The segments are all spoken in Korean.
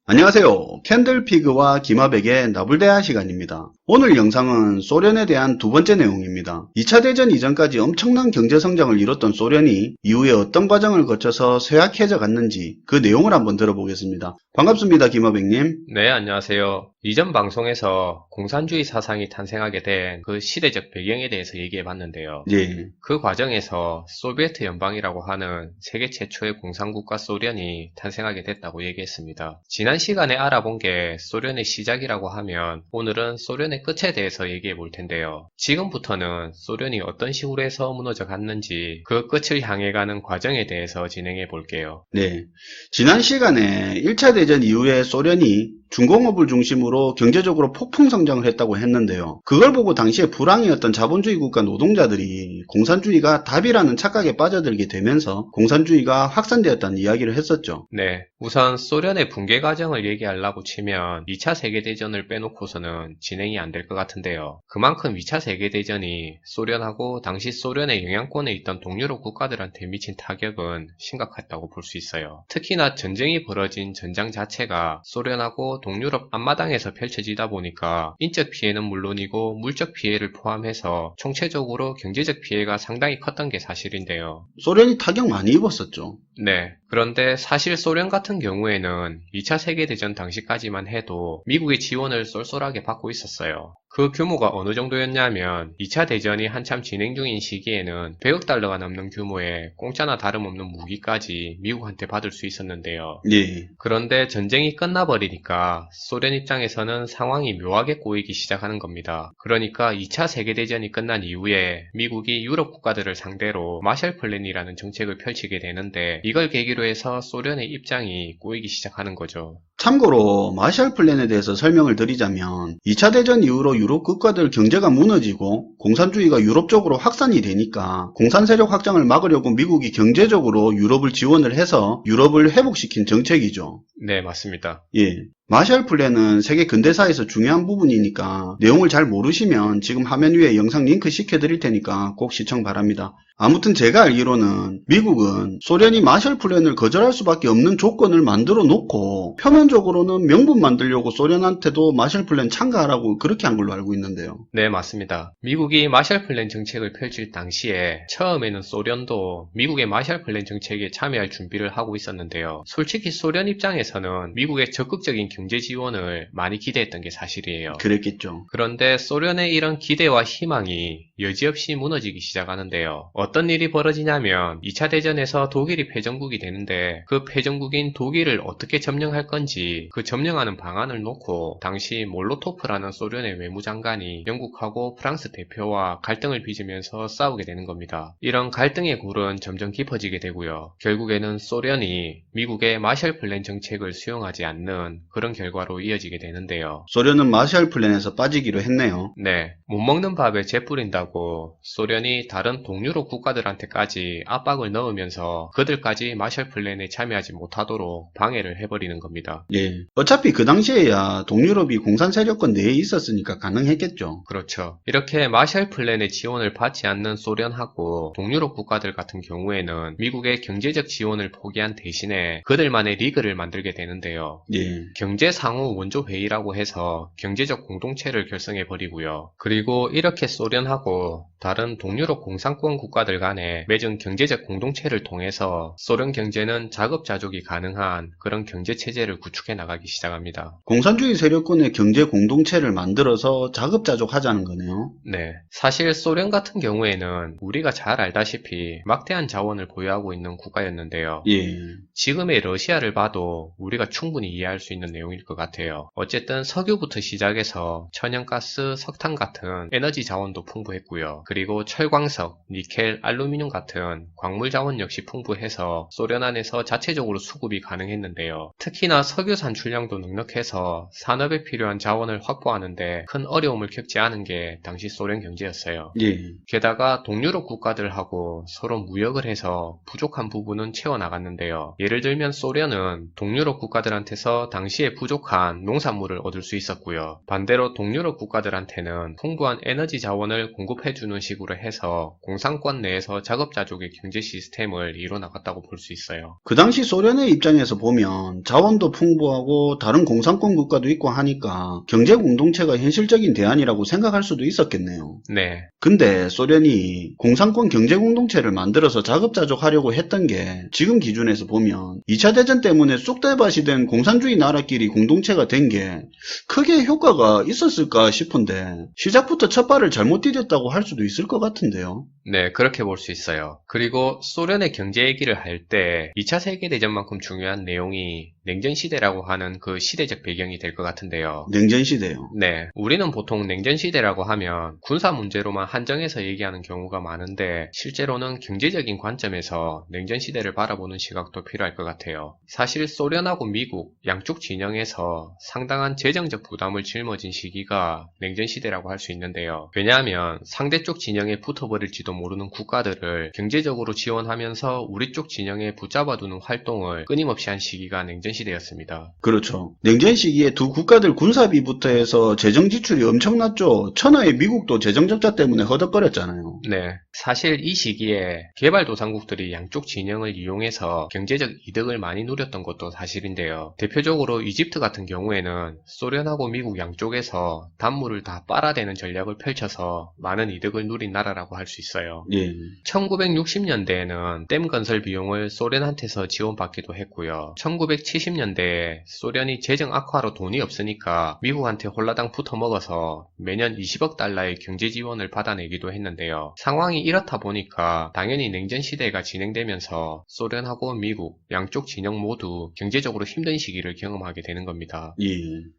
안녕하세요. 캔들피그와 김하백의 나불대화 시간입니다. 오늘 영상은 소련에 대한 두 번째 내용입니다. 2차 대전 이전까지 엄청난 경제성장을 이뤘던 소련이 이후에 어떤 과정을 거쳐서 쇠약해져 갔는지 그 내용을 한번 들어보겠습니다. 반갑습니다. 김하백님. 네, 안녕하세요. 이전 방송에서 공산주의 사상이 탄생하게 된 그 시대적 배경에 대해서 얘기해 봤는데요. 예. 그 과정에서 소비에트 연방이라고 하는 세계 최초의 공산국가 소련이 탄생하게 됐다고 얘기했습니다. 지난 시간에 알아본 게 소련의 시작이라고 하면 오늘은 소련의 끝에 대해서 얘기해 볼 텐데요. 지금부터는 소련이 어떤 식으로 해서 무너져 갔는지 그 끝을 향해 가는 과정에 대해서 진행해 볼게요. 네. 지난 시간에 1차 대전 이후에 소련이 중공업을 중심으로 경제적으로 폭풍 성장을 했다고 했는데요. 그걸 보고 당시에 불황이었던 자본주의 국가 노동자들이 공산주의가 답이라는 착각에 빠져들게 되면서 공산주의가 확산되었다는 이야기를 했었죠. 네, 우선 소련의 붕괴 과정을 얘기하려고 치면 2차 세계대전을 빼놓고서는 진행이 안 될 것 같은데요. 그만큼 2차 세계대전이 소련하고 당시 소련의 영향권에 있던 동유럽 국가들한테 미친 타격은 심각했다고 볼 수 있어요. 특히나 전쟁이 벌어진 전장 자체가 소련하고 동유럽 앞마당에서 펼쳐지다 보니까 인적 피해는 물론이고 물적 피해를 포함해서 총체적으로 경제적 피해가 상당히 컸던 게 사실인데요. 소련이 타격 많이 입었었죠. 네. 그런데 사실 소련 같은 경우에는 2차 세계대전 당시까지만 해도 미국의 지원을 쏠쏠하게 받고 있었어요. 그 규모가 어느 정도였냐면 2차 대전이 한참 진행 중인 시기에는 100억 달러가 넘는 규모의 공짜나 다름없는 무기까지 미국한테 받을 수 있었는데요. 예. 그런데 전쟁이 끝나버리니까 소련 입장에서는 상황이 묘하게 꼬이기 시작하는 겁니다. 그러니까 2차 세계대전이 끝난 이후에 미국이 유럽 국가들을 상대로 마셜 플랜이라는 정책을 펼치게 되는데 이걸 계기로 해서 소련의 입장이 꼬이기 시작하는 거죠. 참고로 마셜 플랜에 대해서 설명을 드리자면 2차 대전 이후로 유럽 국가들 경제가 무너지고 공산주의가 유럽 쪽으로 확산이 되니까 공산 세력 확장을 막으려고 미국이 경제적으로 유럽을 지원을 해서 유럽을 회복시킨 정책이죠. 네, 맞습니다. 예. 마셜 플랜은 세계 근대사에서 중요한 부분이니까 내용을 잘 모르시면 지금 화면 위에 영상 링크 시켜드릴 테니까 꼭 시청 바랍니다. 아무튼 제가 알기로는 미국은 소련이 마셜 플랜을 거절할 수밖에 없는 조건을 만들어 놓고 표면적으로는 명분 만들려고 소련한테도 마셜 플랜 참가하라고 그렇게 한 걸로 알고 있는데요. 네, 맞습니다. 미국이 마셜 플랜 정책을 펼칠 당시에 처음에는 소련도 미국의 마셜 플랜 정책에 참여할 준비를 하고 있었는데요. 솔직히 소련 입장에서는 미국의 적극적인 경제 지원을 많이 기대했던 게 사실이에요. 그랬겠죠. 그런데 소련의 이런 기대와 희망이 여지없이 무너지기 시작하는데요. 어떤 일이 벌어지냐면 2차 대전에서 독일이 패전국이 되는데 그 패전국인 독일을 어떻게 점령할 건지 그 점령하는 방안을 놓고 당시 몰로토프라는 소련의 외무장관이 영국하고 프랑스 대표와 갈등을 빚으면서 싸우게 되는 겁니다. 이런 갈등의 골은 점점 깊어지게 되고요. 결국에는 소련이 미국의 마셜 플랜 정책을 수용하지 않는 그런 결과로 이어지게 되는데요. 소련은 마셜 플랜에서 빠지기로 했네요. 네, 못 먹는 밥에 재 뿌린다고 소련이 다른 동유럽 국가들한테까지 압박을 넣으면서 그들까지 마셜 플랜에 참여하지 못하도록 방해를 해버리는 겁니다. 예. 어차피 그 당시에야 동유럽이 공산 세력권 내에 있었으니까 가능했겠죠. 그렇죠. 이렇게 마셜 플랜의 지원을 받지 않는 소련하고 동유럽 국가들 같은 경우에는 미국의 경제적 지원을 포기한 대신에 그들만의 리그를 만들게 되는데요. 예. 경제상호 원조회의라고 해서 경제적 공동체를 결성해버리고요. 그리고 이렇게 소련하고 다른 동유럽 공산권 국가들 간에 맺은 경제적 공동체를 통해서 소련 경제는 자급자족이 가능한 그런 경제체제를 구축해 나가기 시작합니다. 공산주의 세력권의 경제 공동체를 만들어서 자급자족 하자는 거네요. 네. 사실 소련 같은 경우에는 우리가 잘 알다시피 막대한 자원을 보유하고 있는 국가였는데요. 예. 지금의 러시아를 봐도 우리가 충분히 이해할 수 있는 내용일 것 같아요. 어쨌든 석유부터 시작해서 천연가스, 석탄 같은 에너지 자원도 풍부했고요. 그리고 철광석, 니켈, 알루미늄 같은 광물 자원 역시 풍부해서 소련 안에서 자체적으로 수급이 가능했는데요. 특히나 석유 산출량도 넉넉해서 산업에 필요한 자원을 확보하는데 큰 어려움을 겪지 않은 게 당시 소련 경제였어요. 예. 게다가 동유럽 국가들하고 서로 무역을 해서 부족한 부분은 채워나갔는데요. 예를 들면 소련은 동유럽 국가들한테서 당시에 부족한 농산물을 얻을 수 있었고요. 반대로 동유럽 국가들한테는 풍부한 에너지 자원을 공급 공급해주는 식으로 해서 공산권 내에서 자급자족의 경제 시스템을 이뤄나갔다고 볼 수 있어요. 그 당시 소련의 입장에서 보면 자원도 풍부하고 다른 공산권 국가도 있고 하니까 경제 공동체가 현실적인 대안이라고 생각할 수도 있었겠네요. 네, 근데 소련이 공산권 경제 공동체를 만들어서 자급자족하려고 했던 게 지금 기준에서 보면 2차 대전 때문에 쑥대밭이 된 공산주의 나라끼리 공동체가 된 게 크게 효과가 있었을까 싶은데 시작부터 첫 발을 잘못 디뎠다고 할 수도 있을 것 같은데요. 네, 그렇게 볼 수 있어요. 그리고 소련의 경제 얘기를 할 때 2차 세계대전만큼 중요한 내용이 냉전시대라고 하는 그 시대적 배경이 될 것 같은데요. 냉전시대요. 네, 우리는 보통 냉전시대라고 하면 군사 문제로만 한정해서 얘기하는 경우가 많은데 실제로는 경제적인 관점에서 냉전시대를 바라보는 시각도 필요할 것 같아요. 사실 소련하고 미국 양쪽 진영에서 상당한 재정적 부담을 짊어진 시기가 냉전시대라고 할 수 있는데요. 왜냐하면 상대 쪽 진영에 붙어버릴지도 모르는 국가들을 경제적으로 지원하면서 우리 쪽 진영에 붙잡아두는 활동을 끊임없이 한 시기가 냉전시대였습니다. 그렇죠. 냉전 시기에 두 국가들 군사비부터 해서 재정 지출이 엄청났죠. 천하의 미국도 재정 적자 때문에 허덕거렸잖아요. 네, 사실 이 시기에 개발도상국들이 양쪽 진영을 이용해서 경제적 이득을 많이 누렸던 것도 사실인데요. 대표적으로 이집트 같은 경우에는 소련하고 미국 양쪽에서 단물을 다 빨아대는 전략을 펼쳐서 많은 이득을 누린 나라라고 할 수 있어요. 예. 1960년대에는 댐 건설 비용을 소련한테서 지원받기도 했고요. 1970년대에 소련이 재정 악화로 돈이 없으니까 미국한테 홀라당 붙어먹어서 매년 20억 달러의 경제 지원을 받아내기도 했는데요. 상황이 이렇다 보니까 당연히 냉전 시대가 진행되면서 소련하고 미국 양쪽 진영 모두 경제적으로 힘든 시기를 경험하게 되는 겁니다. 예.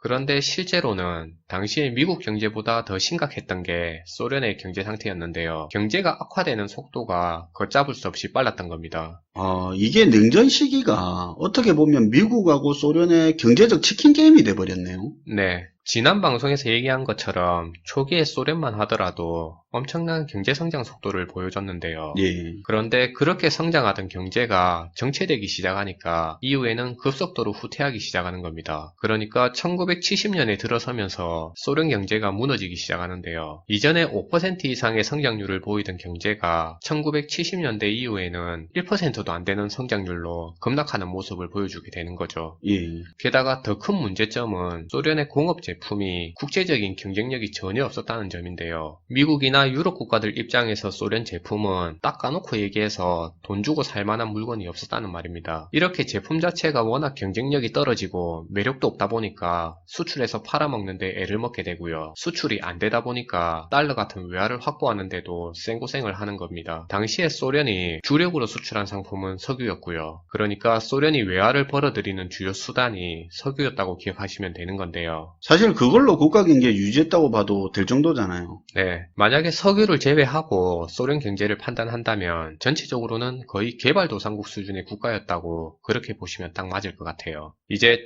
그런데 실제로는 당시에 미국 경제보다 더 심각했던 게 소련의 경제 상태였는데요. 경제가 악화되는 속도가 걷잡을 수 없이 빨랐던 겁니다. 이게 냉전 시기가 어떻게 보면 미국하고 소련의 경제적 치킨 게임이 돼버렸네요. 네. 지난 방송에서 얘기한 것처럼 초기에 소련만 하더라도 엄청난 경제 성장 속도를 보여줬는데요. 예. 그런데 그렇게 성장하던 경제가 정체되기 시작하니까 이후에는 급속도로 후퇴하기 시작하는 겁니다. 그러니까 1970년에 들어서면서 소련 경제가 무너지기 시작하는데요. 이전에 5% 이상의 성장률을 보이던 경제가 1970년대 이후에는 1%도 안 되는 성장률로 급락하는 모습을 보여주게 되는 거죠. 예. 게다가 더 큰 문제점은 소련의 공업 제품이 국제적인 경쟁력이 전혀 없었다는 점인데요. 미국이나 유럽 국가들 입장에서 소련 제품은 딱 까놓고 얘기해서 돈 주고 살만한 물건이 없었다는 말입니다. 이렇게 제품 자체가 워낙 경쟁력이 떨어지고 매력도 없다 보니까 수출해서 팔아먹는데 애를 먹게 되고요. 수출이 안 되다 보니까 달러 같은 외화를 확보하는데도 생고생을 하는 겁니다. 당시에 소련이 주력으로 수출한 상품은 석유였고요. 그러니까 소련이 외화를 벌어들이는 주요 수단이 석유였다고 기억하시면 되는 건데요. 사실 그걸로 국가 경제 유지했다고 봐도 될 정도잖아요. 네, 만약에 석유를 제외하고 소련 경제를 판단한다면 전체적으로는 거의 개발도상국 수준의 국가였다고 그렇게 보시면 딱 맞을 것 같아요. 이제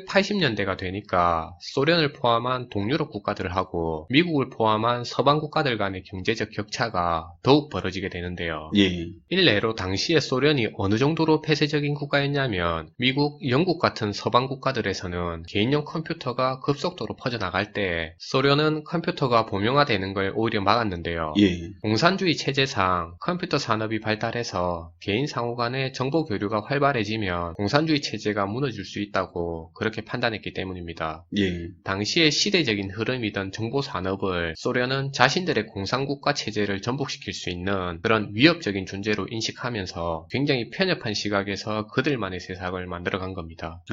1980년대가 되니까 소련을 포함한 동유럽 국가들하고 미국을 포함한 서방 국가들 간의 경제적 격차가 더욱 벌어지게 되는데요. 예. 일례로 당시에 소련이 어느 정도로 폐쇄적인 국가였냐면 미국, 영국 같은 서방 국가들에서는 개인용 컴퓨터가 급속도로 퍼져나갈 때 소련은 컴퓨터가 범용화되는 걸 오히려 막았는데요. 예. 공산주의 체제상 컴퓨터 산업이 발달해서 개인 상호 간의 정보 교류가 활발해지면 공산주의 체제가 무너질 수 있다고 그렇게 판단했기 때문입니다. 예. 당시의 시대적인 흐름이던 정보 산업을 소련은 자신들의 공산국가 체제를 전복시킬 수 있는 그런 위협적인 존재로 인식하면서 굉장히 편협한 시각에서 그들만의 세상을 만들어간 겁니다.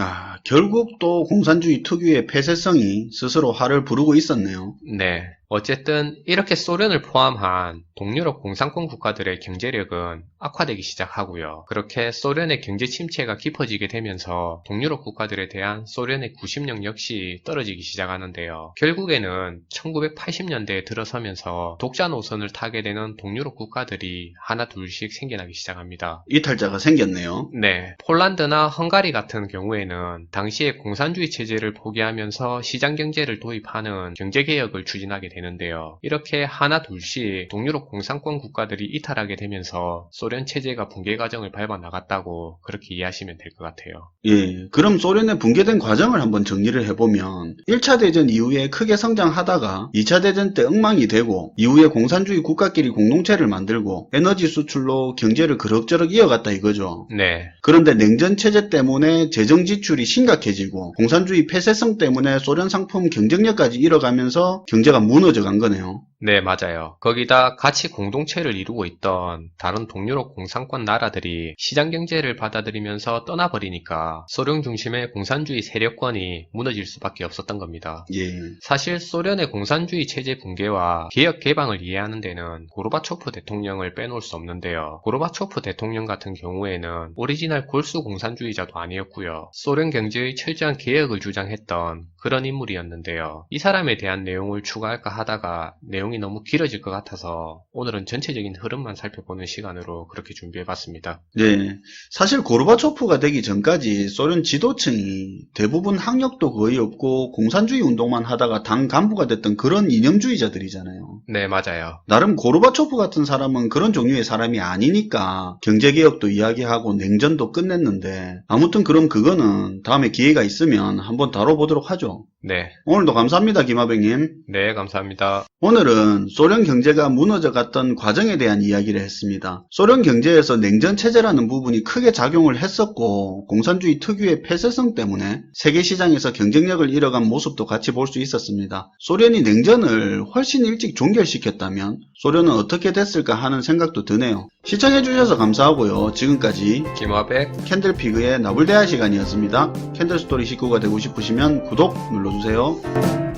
결국 또 공산주의 특유의 폐쇄성이 스스로 화를 부르고 있었네요. 네. 어쨌든 이렇게 소련을 포함한 동유럽 공산권 국가들의 경제력은 악화되기 시작하고요. 그렇게 소련의 경제 침체가 깊어지게 되면서 동유럽 국가들에 대한 소련의 구심력 역시 떨어지기 시작하는데요. 결국에는 1980년대에 들어서면서 독자 노선을 타게 되는 동유럽 국가들이 하나 둘씩 생겨나기 시작합니다. 이탈자가 생겼네요. 네, 폴란드나 헝가리 같은 경우에는 당시에 공산주의 체제를 포기하면서 시장 경제를 도입하는 경제개혁을 추진하게 됩니다. 되는데요. 이렇게 하나 둘씩 동유럽 공산권 국가들이 이탈하게 되면서 소련 체제가 붕괴 과정을 밟아 나갔다고 그렇게 이해하시면 될 것 같아요. 예, 그럼 소련의 붕괴된 과정을 한번 정리를 해보면 1차 대전 이후에 크게 성장하다가 2차 대전 때 엉망이 되고 이후에 공산주의 국가끼리 공동체를 만들고 에너지 수출로 경제를 그럭저럭 이어갔다 이거죠. 네, 그런데 냉전 체제 때문에 재정 지출이 심각해지고 공산주의 폐쇄성 때문에 소련 상품 경쟁력까지 잃어가면서 경제가 무너져 간 거네요. 네, 맞아요. 거기다 같이 공동체를 이루고 있던 다른 동유럽 공산권 나라들이 시장 경제를 받아들이면서 떠나버리니까 소련 중심의 공산주의 세력권이 무너질 수밖에 없었던 겁니다. 예. 사실 소련의 공산주의 체제 붕괴와 개혁 개방을 이해하는 데는 고르바초프 대통령을 빼놓을 수 없는데요. 고르바초프 대통령 같은 경우에는 오리지널 골수 공산주의자도 아니었고요. 소련 경제의 철저한 개혁을 주장했던 그런 인물이었는데요. 이 사람에 대한 내용을 추가할까 하다가 내용이 너무 길어질 것 같아서 오늘은 전체적인 흐름만 살펴보는 시간으로 그렇게 준비해봤습니다. 네. 사실 고르바초프가 되기 전까지 소련 지도층이 대부분 학력도 거의 없고 공산주의 운동만 하다가 당 간부가 됐던 그런 이념주의자들이잖아요. 네, 맞아요. 나름 고르바초프 같은 사람은 그런 종류의 사람이 아니니까 경제개혁도 이야기하고 냉전도 끝냈는데 아무튼 그럼 그거는 다음에 기회가 있으면 한번 다뤄보도록 하죠. 네, 오늘도 감사합니다, 김하백님. 네, 감사합니다. 오늘은 소련 경제가 무너져 갔던 과정에 대한 이야기를 했습니다. 소련 경제에서 냉전 체제라는 부분이 크게 작용을 했었고 공산주의 특유의 폐쇄성 때문에 세계 시장에서 경쟁력을 잃어간 모습도 같이 볼 수 있었습니다. 소련이 냉전을 훨씬 일찍 종결시켰다면 소련은 어떻게 됐을까 하는 생각도 드네요. 시청해주셔서 감사하고요. 지금까지 김화백 캔들피그의 나불대화 시간이었습니다. 캔들스토리 식구가 되고 싶으시면 구독 눌러주세요.